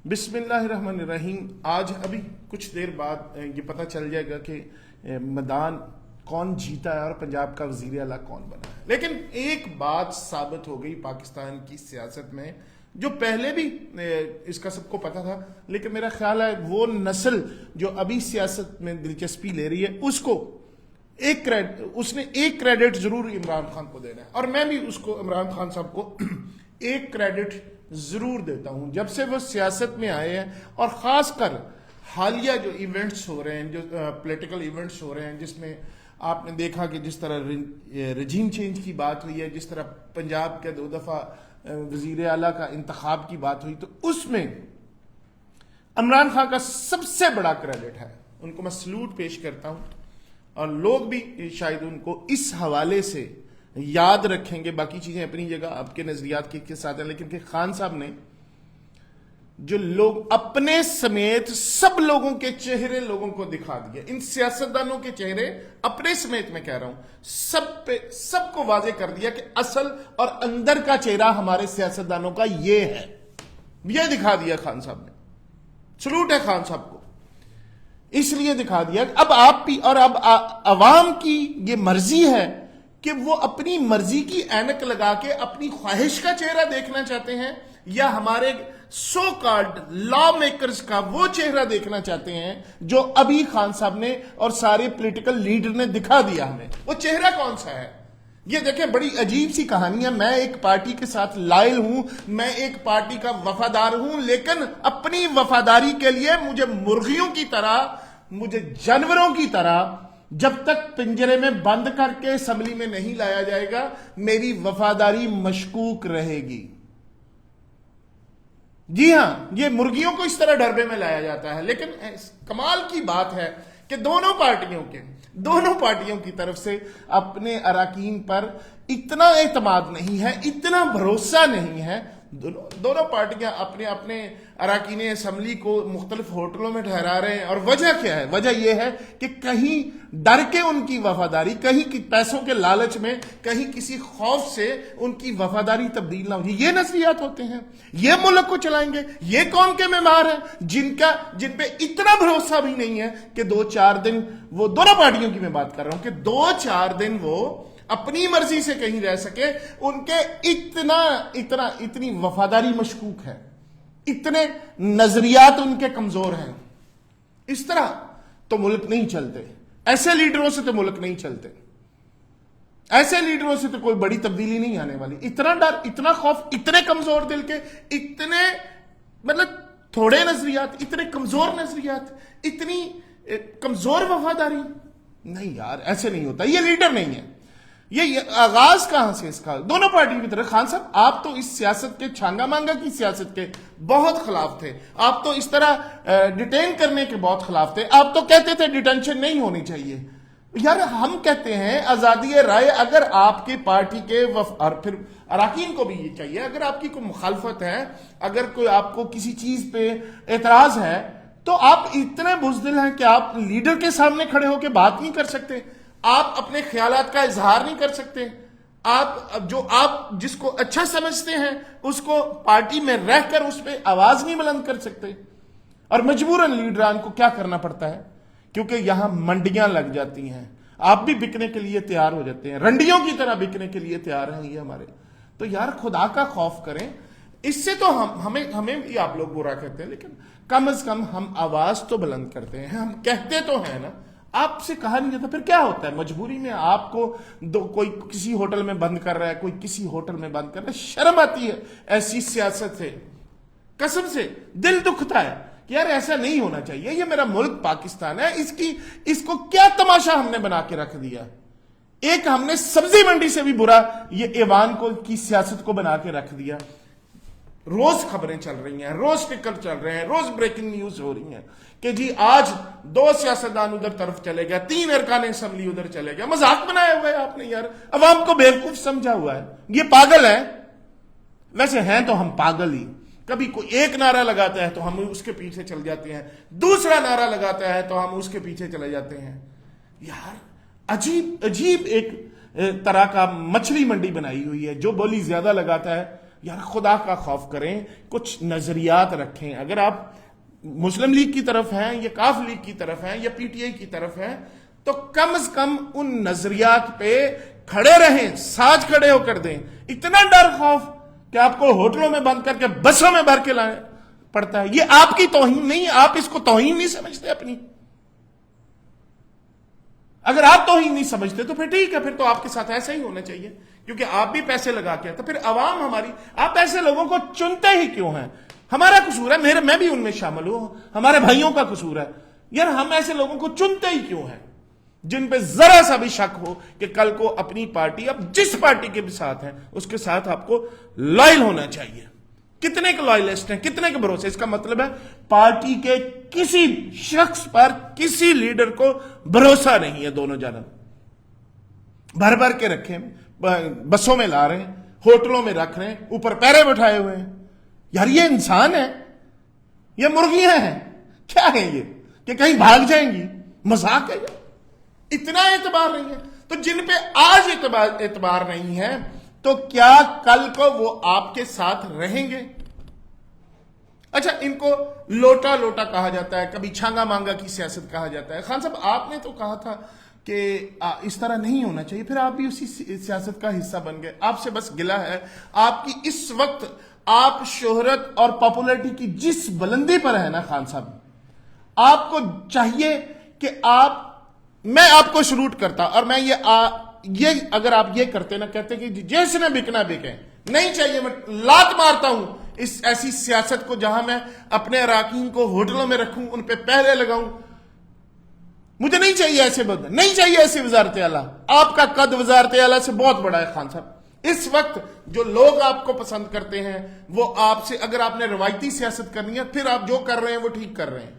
بسم اللہ الرحمن الرحیم. آج ابھی کچھ دیر بعد یہ پتہ چل جائے گا کہ میدان کون جیتا ہے اور پنجاب کا وزیر اعلیٰ کون بنا ہے. لیکن ایک بات ثابت ہو گئی پاکستان کی سیاست میں، جو پہلے بھی اس کا سب کو پتا تھا، لیکن میرا خیال ہے وہ نسل جو ابھی سیاست میں دلچسپی لے رہی ہے اس نے ایک کریڈٹ ضرور عمران خان کو دینا ہے، اور میں بھی اس کو عمران خان صاحب کو ایک کریڈٹ ضرور دیتا ہوں. جب سے وہ سیاست میں آئے ہیں، اور خاص کر حالیہ جو ایونٹس ہو رہے ہیں، جو پولیٹیکل ایونٹس ہو رہے ہیں، جس میں آپ نے دیکھا کہ جس طرح رجیم چینج کی بات ہوئی ہے، جس طرح پنجاب کے 2 دفعہ وزیر اعلیٰ کا انتخاب کی بات ہوئی، تو اس میں عمران خان کا سب سے بڑا کریڈٹ ہے. ان کو میں سلوٹ پیش کرتا ہوں، اور لوگ بھی شاید ان کو اس حوالے سے یاد رکھیں گے. باقی چیزیں اپنی جگہ آپ کے نظریات کے ساتھ ہیں، لیکن کہ خان صاحب نے جو لوگ اپنے سمیت سب لوگوں کے چہرے لوگوں کو دکھا دیا، ان سیاستدانوں کے چہرے اپنے سمیت میں کہہ رہا ہوں سب کو واضح کر دیا کہ اصل اور اندر کا چہرہ ہمارے سیاستدانوں کا یہ ہے. یہ دکھا دیا خان صاحب نے. سلوٹ ہے خان صاحب کو. اس لیے دکھا دیا کہ اب آپ بھی، اور اب عوام کی یہ مرضی ہے کہ وہ اپنی مرضی کی اینک لگا کے اپنی خواہش کا چہرہ دیکھنا چاہتے ہیں، یا ہمارے سو کالڈ لا میکرز کا وہ چہرہ دیکھنا چاہتے ہیں جو ابھی خان صاحب نے اور سارے پولیٹیکل لیڈر نے دکھا دیا ہمیں. وہ چہرہ کون سا ہے؟ یہ دیکھیں، بڑی عجیب سی کہانی ہے. میں ایک پارٹی کے ساتھ لائل ہوں، میں ایک پارٹی کا وفادار ہوں، لیکن اپنی وفاداری کے لیے مجھے مرغیوں کی طرح، مجھے جانوروں کی طرح جب تک پنجرے میں بند کر کے اسمبلی میں نہیں لایا جائے گا، میری وفاداری مشکوک رہے گی. جی ہاں، یہ مرغیوں کو اس طرح ڈربے میں لایا جاتا ہے. لیکن کمال کی بات ہے کہ دونوں پارٹیوں کی طرف سے اپنے اراکین پر اتنا اعتماد نہیں ہے، اتنا بھروسہ نہیں ہے. دونوں پارٹیاں اپنے اراکین اسمبلی کو مختلف ہوٹلوں میں ٹھہرا رہے ہیں. اور وجہ کیا ہے؟ وجہ یہ ہے کہ کہیں ڈر کے ان کی وفاداری، کہیں پیسوں کے لالچ میں، کہیں کسی خوف سے ان کی وفاداری تبدیل نہ ہو. یہ نظریات ہوتے ہیں. یہ ملک کو چلائیں گے. یہ قوم کے معمار ہیں جن پہ اتنا بھروسہ بھی نہیں ہے کہ 2-4 دن وہ دونوں پارٹیوں کی میں بات کر رہا ہوں کہ 2-4 دن وہ اپنی مرضی سے کہیں رہ سکے. ان کے اتنی وفاداری مشکوک ہے، اتنے نظریات ان کے کمزور ہیں. اس طرح تو ملک نہیں چلتے. ایسے لیڈروں سے تو ملک نہیں چلتے. ایسے لیڈروں سے تو کوئی بڑی تبدیلی نہیں آنے والی. اتنا ڈر، اتنا خوف، اتنے کمزور دل کے، اتنے تھوڑے نظریات، اتنے کمزور نظریات، اتنی کمزور وفاداری. نہیں یار، ایسے نہیں ہوتا. یہ لیڈر نہیں ہے. یہ آغاز کہاں سے اس کا؟ دونوں پارٹی کی طرف. خان صاحب، آپ تو اس سیاست کے چھانگا مانگا کی سیاست کے بہت خلاف تھے. آپ تو اس طرح ڈیٹین کرنے کے بہت خلاف تھے. آپ تو کہتے تھے ڈیٹینشن نہیں ہونی چاہیے. یار ہم کہتے ہیں آزادی رائے. اگر آپ کی پارٹی کے اور پھر اراکین کو بھی یہ چاہیے، اگر آپ کی کوئی مخالفت ہے، اگر کوئی آپ کو کسی چیز پہ اعتراض ہے، تو آپ اتنے بزدل ہیں کہ آپ لیڈر کے سامنے کھڑے ہو کے بات نہیں کر سکتے. آپ اپنے خیالات کا اظہار نہیں کر سکتے. آپ جس کو اچھا سمجھتے ہیں اس کو پارٹی میں رہ کر اس پہ آواز نہیں بلند کر سکتے. اور مجبوراً لیڈران کو کیا کرنا پڑتا ہے؟ کیونکہ یہاں منڈیاں لگ جاتی ہیں. آپ بھی بکنے کے لیے تیار ہو جاتے ہیں، رنڈیوں کی طرح بکنے کے لیے تیار ہیں یہ ہمارے. تو یار خدا کا خوف کریں. اس سے تو ہمیں بھی آپ لوگ برا کہتے ہیں، لیکن کم از کم ہم آواز تو بلند کرتے ہیں. ہم کہتے تو ہیں نا. آپ سے کہا نہیں جاتا. پھر کیا ہوتا ہے؟ مجبوری میں آپ کو کوئی کسی ہوٹل میں بند کر رہا ہے، کوئی کسی ہوٹل میں بند کر رہا ہے. شرم آتی ہے ایسی سیاست سے. قسم سے دل دکھتا ہے کہ یار ایسا نہیں ہونا چاہیے. یہ میرا ملک پاکستان ہے. اس کو کیا تماشا ہم نے بنا کے رکھ دیا. ایک ہم نے سبزی منڈی سے بھی برا یہ ایوان کی سیاست کو بنا کے رکھ دیا. روز خبریں چل رہی ہیں، روز ٹکر چل رہے ہیں، روز بریکنگ نیوز ہو رہی ہیں کہ جی آج 2 سیاستدان ادھر طرف چلے گئے، 3 ارکان اسمبلی ادھر چلے گئے. مذاق بنایا ہوا ہے آپ نے. یار عوام کو بیوقوف سمجھا ہوا ہے. یہ پاگل ہے. ویسے ہیں تو ہم پاگل ہی. کبھی کوئی ایک نعرہ لگاتا ہے تو ہم اس کے پیچھے چل جاتے ہیں، دوسرا نعرہ لگاتا ہے تو ہم اس کے پیچھے چلے جاتے ہیں. یار عجیب ایک طرح کا مچھلی منڈی بنائی ہوئی ہے. جو بولی زیادہ لگاتا ہے یار خدا کا خوف کریں, کچھ نظریات رکھیں. اگر آپ مسلم لیگ کی طرف ہیں یا کاف لیگ کی طرف ہیں یا پی ٹی آئی کی طرف ہیں, تو کم از کم ان نظریات پہ کھڑے رہیں, ساتھ کھڑے ہو کر دیں. اتنا ڈر خوف کہ آپ کو ہوٹلوں میں بند کر کے بسوں میں بھر کے لائیں پڑتا ہے, یہ آپ کی توہین نہیں, آپ اس کو توہین نہیں سمجھتے اپنی. اگر آپ توہین نہیں سمجھتے تو پھر ٹھیک ہے, پھر تو آپ کے ساتھ ایسا ہی ہونا چاہیے, کیونکہ آپ بھی پیسے لگا کے, تو پھر عوام ہماری, آپ ایسے لوگوں کو چنتے ہی کیوں ہیں؟ ہمارا قصور ہے, میں بھی ان میں شامل ہوں, ہمارے بھائیوں کا قصور ہے. یار ہم ایسے لوگوں کو چنتے ہی کیوں ہیں جن پہ ذرا سا بھی شک ہو کہ کل کو اپنی پارٹی, اب جس پارٹی کے بھی ساتھ ہیں اس کے ساتھ آپ کو لائل ہونا چاہیے. کتنے کے لائلسٹ ہیں, کتنے کے بھروسے؟ اس کا مطلب ہے پارٹی کے کسی شخص پر, کسی لیڈر کو بھروسہ نہیں ہے. دونوں جانب بھر بھر کے رکھیں, بسوں میں لا رہے ہیں, ہوٹلوں میں رکھ رہے ہیں, اوپر پیرے بٹھائے ہوئے ہیں. یار یہ انسان ہے, یہ مرغیاں ہیں, کیا ہے یہ کہ کہیں بھاگ جائیں گی؟ مذاق ہے یہ. اتنا اعتبار نہیں ہے. تو جن پہ آج اعتبار نہیں ہے, تو کیا کل کو وہ آپ کے ساتھ رہیں گے؟ اچھا, ان کو لوٹا لوٹا کہا جاتا ہے, کبھی چھانگا مانگا کی سیاست کہا جاتا ہے. خان صاحب آپ نے تو کہا تھا کہ اس طرح نہیں ہونا چاہیے, پھر آپ بھی اسی سیاست کا حصہ بن گئے. آپ سے بس گلہ ہے, آپ کی اس وقت آپ شہرت اور پاپولرٹی کی جس بلندی پر ہے نا خان صاحب, آپ کو چاہیے کہ میں آپ کو سلوٹ کرتا, اور میں یہ اگر آپ یہ کرتے نا, کہتے کہ جیسے نہ بکنا بکے, نہیں چاہیے. میں لات مارتا ہوں اس ایسی سیاست کو جہاں میں اپنے اراکین کو ہوٹلوں میں رکھوں, ان پہ پہرے لگاؤں. مجھے نہیں چاہیے ایسے نہیں چاہیے ایسی وزارت اعلیٰ. آپ کا قد وزارت اعلیٰ سے بہت بڑا ہے خان صاحب. اس وقت جو لوگ آپ کو پسند کرتے ہیں وہ آپ سے, اگر آپ نے روایتی سیاست کرنی ہے, پھر آپ جو کر رہے ہیں وہ ٹھیک کر رہے ہیں.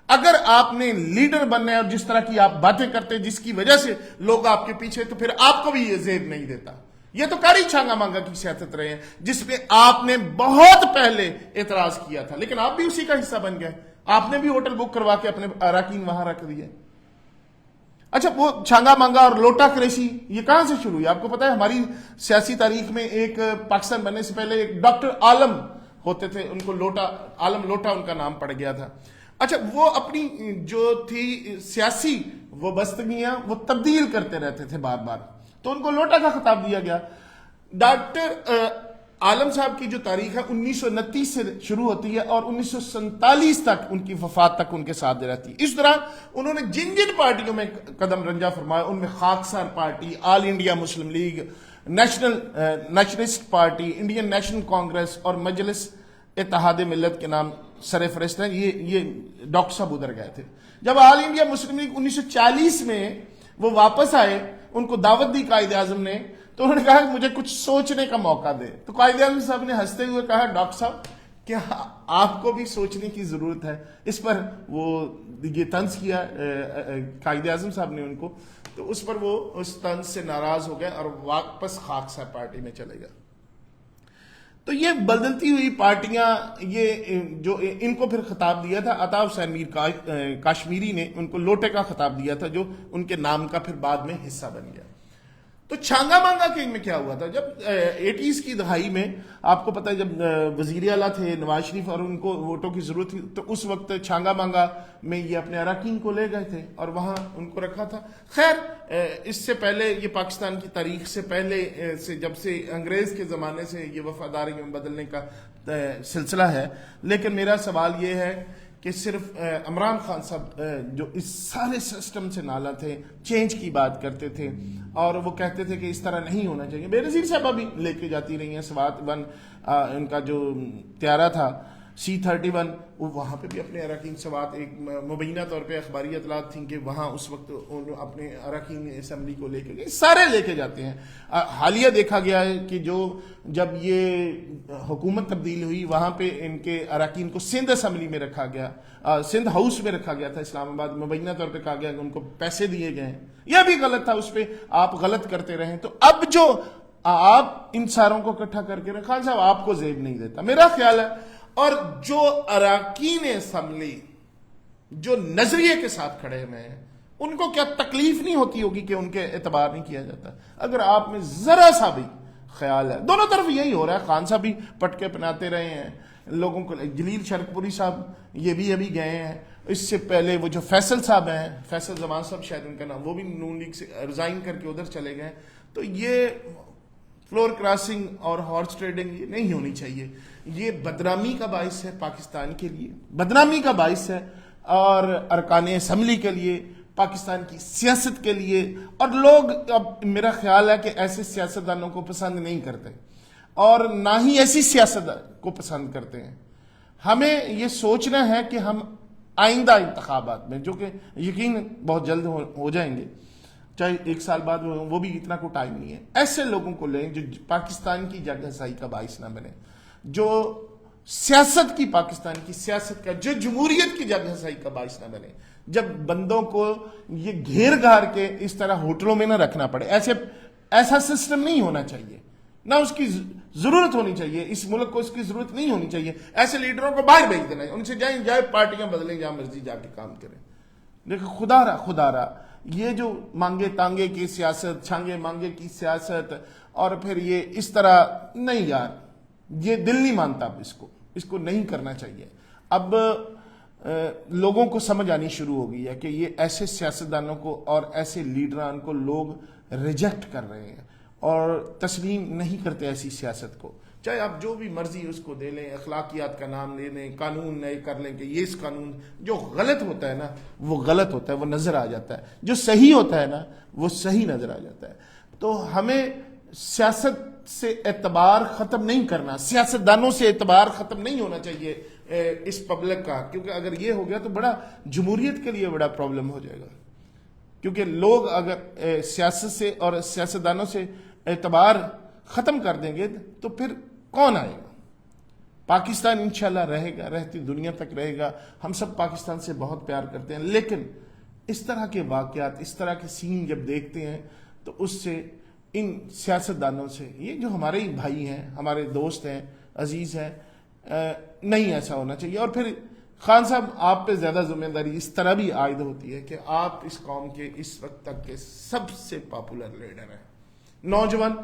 اگر آپ نے لیڈر بننا ہے اور جس طرح کی آپ باتیں کرتے ہیں جس کی وجہ سے لوگ آپ کے پیچھے, تو پھر آپ کو بھی یہ زیب نہیں دیتا. یہ تو کاری چھانگا مانگا کی سیاست رہے ہیں جس پہ آپ نے بہت پہلے اعتراض کیا تھا, لیکن آپ بھی اسی کا حصہ بن گئے. آپ نے بھی ہوٹل بک کروا کے اپنے اراکین وہاں رکھ دیے. اچھا, وہ چھانگا مانگا اور لوٹا کریسی یہ کہاں سے شروع ہوئی؟ آپ کو پتا ہے ہماری سیاسی تاریخ میں ایک پاکستان بننے سے پہلے ایک ڈاکٹر عالم ہوتے تھے, ان کو عالم لوٹا ان کا نام پڑ گیا تھا. اچھا, وہ اپنی جو تھی سیاسی وابستگیاں وہ تبدیل کرتے رہتے تھے بار بار, تو ان کو لوٹا کا خطاب دیا گیا. ڈاکٹر عالم صاحب کی جو تاریخ ہے 1929 سے شروع ہوتی ہے اور 1947 تک ان کی وفات تک ان کے ساتھ رہتی ہے. اس دوران انہوں نے جن پارٹیوں میں قدم رنجہ فرمایا, ان میں Khaksar party, All India Muslim League, nationalist party, Indian National Congress اور مجلس اتحاد ملت کے نام سر فہرست ہیں. یہ ڈاکٹر صاحب ادھر گئے تھے. جب آل انڈیا مسلم لیگ 1940 میں وہ واپس آئے, ان کو دعوت دی قائد اعظم نے, تو انہوں نے کہا کہ مجھے کچھ سوچنے کا موقع دے. تو قائد اعظم صاحب نے ہنستے ہوئے کہا, ڈاکٹر صاحب کیا آپ کو بھی سوچنے کی ضرورت ہے؟ اس پر وہ یہ طنز کیا قائد اعظم صاحب نے ان کو, تو اس پر وہ اس طنز سے ناراض ہو گئے اور واپس خاکسار پارٹی میں چلے گئے. تو یہ بدلتی ہوئی پارٹیاں, یہ جو ان کو پھر خطاب دیا تھا عطا حسین میر کاشمیری نے, ان کو لوٹے کا خطاب دیا تھا جو ان کے نام کا پھر بعد میں حصہ بن گیا. تو چھانگا مانگا کے میں کیا ہوا تھا جب 80s کی دہائی میں, آپ کو پتہ ہے جب وزیر اعلیٰ تھے نواز شریف اور ان کو ووٹوں کی ضرورت تھی, تو اس وقت چھانگا مانگا میں یہ اپنے اراکین کو لے گئے تھے اور وہاں ان کو رکھا تھا. خیر, اس سے پہلے یہ پاکستان کی تاریخ سے پہلے سے, جب سے انگریز کے زمانے سے یہ وفاداری میں بدلنے کا سلسلہ ہے. لیکن میرا سوال یہ ہے کہ صرف عمران خان صاحب جو اس سارے سسٹم سے نالا تھے, چینج کی بات کرتے تھے اور وہ کہتے تھے کہ اس طرح نہیں ہونا چاہیے. بے نظیر صاحبہ بھی لے کے جاتی رہی ہیں سوات 1, ان کا جو طیارہ تھا C-31, وہ وہاں پہ بھی اپنے اراکین سوات, ایک مبینہ طور پہ اخباری اطلاعات تھیں کہ وہاں اس وقت اپنے اراکین اسمبلی کو لے کے گئے, سارے لے کے جاتے ہیں. حالیہ دیکھا گیا ہے کہ جب یہ حکومت تبدیل ہوئی وہاں پہ ان کے اراکین کو سندھ اسمبلی میں رکھا گیا, سندھ ہاؤس میں رکھا گیا تھا اسلام آباد, مبینہ طور پہ کہا گیا کہ ان کو پیسے دیے گئے ہیں. یہ بھی غلط تھا, اس پہ آپ غلط کرتے رہیں. تو اب جو آپ ان ساروں کو اکٹھا کر کے خان صاحب آپ کو زیب نہیں دیتا میرا خیال ہے. اور جو اراکین اسمبلی جو نظریے کے ساتھ کھڑے ہوئے ہیں, ان کو کیا تکلیف نہیں ہوتی ہوگی کہ ان کے اعتبار نہیں کیا جاتا؟ اگر آپ میں ذرا سا بھی خیال ہے. دونوں طرف یہی ہو رہا ہے. خان صاحب بھی پٹکے پہناتے رہے ہیں لوگوں کو. جلیل شرکپوری صاحب یہ بھی ابھی گئے ہیں. اس سے پہلے وہ جو فیصل صاحب ہیں, فیصل زمان صاحب شاید ان کا نام, وہ بھی نون لیگ سے ریزائن کر کے ادھر چلے گئے. تو یہ فلور کراسنگ اور ہارس ٹریڈنگ یہ نہیں ہونی چاہیے. یہ بدنامی کا باعث ہے پاکستان کے لیے, بدنامی کا باعث ہے اور ارکان اسمبلی کے لیے, پاکستان کی سیاست کے لیے. اور لوگ اب میرا خیال ہے کہ ایسے سیاستدانوں کو پسند نہیں کرتے اور نہ ہی ایسی سیاست کو پسند کرتے ہیں. ہمیں یہ سوچنا ہے کہ ہم آئندہ انتخابات میں, جو کہ یقین بہت جلد ہو جائیں گے, چاہے 1 سال بعد وہ بھی اتنا کو ٹائم نہیں ہے, ایسے لوگوں کو لیں جو پاکستان کی جگ ہسائی کا باعث نہ بنے, جو سیاست کی, پاکستان کی سیاست کا, جو جمہوریت کی جگ ہسائی کا باعث نہ بنے. جب بندوں کو یہ گھیر گھار کے اس طرح ہوٹلوں میں نہ رکھنا پڑے, ایسا سسٹم نہیں ہونا چاہیے, نہ اس کی ضرورت ہونی چاہیے. اس ملک کو اس کی ضرورت نہیں ہونی چاہیے. ایسے لیڈروں کو باہر بھیج دینا ہے, ان سے جائیں پارٹیاں بدلیں, جہاں مرضی جا کے کام کریں. دیکھو خدا را یہ جو مانگے تانگے کی سیاست, چھانگے مانگے کی سیاست, اور پھر یہ اس طرح نہیں یار, یہ دل نہیں مانتا. اب اس کو نہیں کرنا چاہیے. اب لوگوں کو سمجھ آنی شروع ہو گئی ہے کہ یہ ایسے سیاستدانوں کو اور ایسے لیڈران کو لوگ ریجیکٹ کر رہے ہیں اور تسلیم نہیں کرتے ایسی سیاست کو. چاہے آپ جو بھی مرضی اس کو دے لیں, اخلاقیات کا نام لے لیں, قانون نئے کر لیں کہ یہ اس قانون, جو غلط ہوتا ہے نا وہ غلط ہوتا ہے, وہ نظر آ جاتا ہے. جو صحیح ہوتا ہے نا وہ صحیح نظر آ جاتا ہے. تو ہمیں سیاست سے اعتبار ختم نہیں کرنا, سیاستدانوں سے اعتبار ختم نہیں ہونا چاہیے اس پبلک کا, کیونکہ اگر یہ ہو گیا تو بڑا جمہوریت کے لیے بڑا پرابلم ہو جائے گا. کیونکہ لوگ اگر سیاست سے اور سیاستدانوں سے اعتبار ختم کر دیں گے تو پھر کون آئے گا؟ پاکستان انشاءاللہ رہے گا, رہتی دنیا تک رہے گا. ہم سب پاکستان سے بہت پیار کرتے ہیں, لیکن اس طرح کے واقعات, اس طرح کے سین جب دیکھتے ہیں تو اس سے ان سیاستدانوں سے, یہ جو ہمارے ہی بھائی ہیں, ہمارے دوست ہیں, عزیز ہیں, نہیں ایسا ہونا چاہیے. اور پھر خان صاحب آپ پہ زیادہ ذمہ داری اس طرح بھی عائد ہوتی ہے کہ آپ اس قوم کے اس وقت تک کے سب سے پاپولر لیڈر ہیں. نوجوان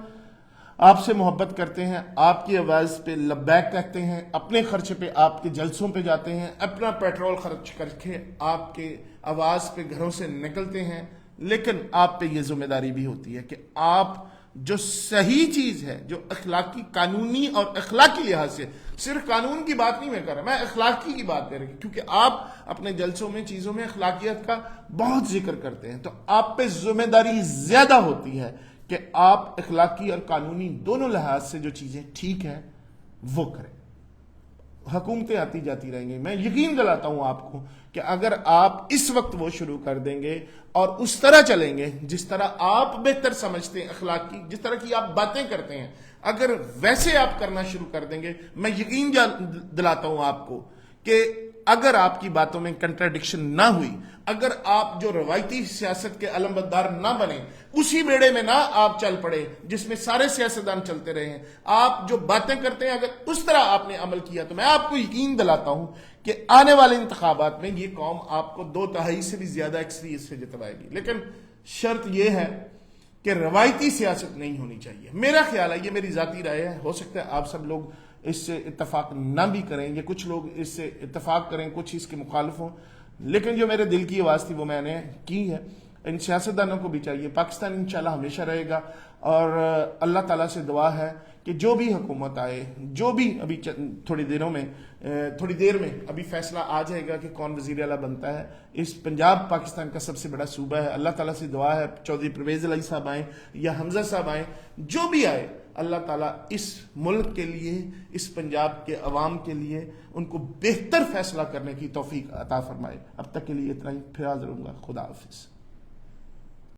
آپ سے محبت کرتے ہیں, آپ کی آواز پہ لبیک کہتے ہیں, اپنے خرچے پہ آپ کے جلسوں پہ جاتے ہیں, اپنا پیٹرول خرچ کر کے آپ کے آواز پہ گھروں سے نکلتے ہیں. لیکن آپ پہ یہ ذمہ داری بھی ہوتی ہے کہ آپ جو صحیح چیز ہے, جو اخلاقی, قانونی اور اخلاقی لحاظ سے, صرف قانون کی بات نہیں میں کر رہا, میں اخلاقی کی بات کر رہا ہوں, کیونکہ آپ اپنے جلسوں میں چیزوں میں اخلاقیات کا بہت ذکر کرتے ہیں, تو آپ پہ ذمہ داری زیادہ ہوتی ہے کہ آپ اخلاقی اور قانونی دونوں لحاظ سے جو چیزیں ٹھیک ہیں وہ کریں. حکومتیں آتی جاتی رہیں گی, میں یقین دلاتا ہوں آپ کو کہ اگر آپ اس وقت وہ شروع کر دیں گے اور اس طرح چلیں گے جس طرح آپ بہتر سمجھتے ہیں, اخلاقی جس طرح کی آپ باتیں کرتے ہیں, اگر ویسے آپ کرنا شروع کر دیں گے, میں یقین دلاتا ہوں آپ کو کہ اگر آپ کی باتوں میں کنٹراڈکشن نہ ہوئی, اگر آپ جو روایتی سیاست کے علمبردار نہ بنے, اسی بیڑے میں نہ آپ چل پڑے جس میں سارے سیاستدان چلتے رہے ہیں, آپ جو باتیں کرتے ہیں اگر اس طرح آپ نے عمل کیا, تو میں آپ کو یقین دلاتا ہوں کہ آنے والے انتخابات میں یہ قوم آپ کو 2/3 سے بھی زیادہ اکثریت سے جتوائے گی. لیکن شرط یہ ہے کہ روایتی سیاست نہیں ہونی چاہیے. میرا خیال ہے, یہ میری ذاتی رائے ہے, ہو سکتا ہے آپ سب لوگ اس سے اتفاق نہ بھی کریں, یا کچھ لوگ اس سے اتفاق کریں, کچھ اس کے مخالف ہوں, لیکن جو میرے دل کی آواز تھی وہ میں نے کی ہے. ان سیاستدانوں کو بھی چاہیے, پاکستان انشاءاللہ ہمیشہ رہے گا, اور اللہ تعالیٰ سے دعا ہے کہ جو بھی حکومت آئے, جو بھی ابھی تھوڑی دیر میں ابھی فیصلہ آ جائے گا کہ کون وزیر اعلیٰ بنتا ہے. اس پنجاب پاکستان کا سب سے بڑا صوبہ ہے, اللہ تعالیٰ سے دعا ہے چودھری پرویز الہی صاحب آئیں یا حمزہ صاحب آئیں, جو بھی آئے, اللہ تعالیٰ اس ملک کے لیے, اس پنجاب کے عوام کے لیے ان کو بہتر فیصلہ کرنے کی توفیق عطا فرمائے. اب تک کے لیے اتنا ہی, پھر حاضر ہوں گا. خدا حافظ.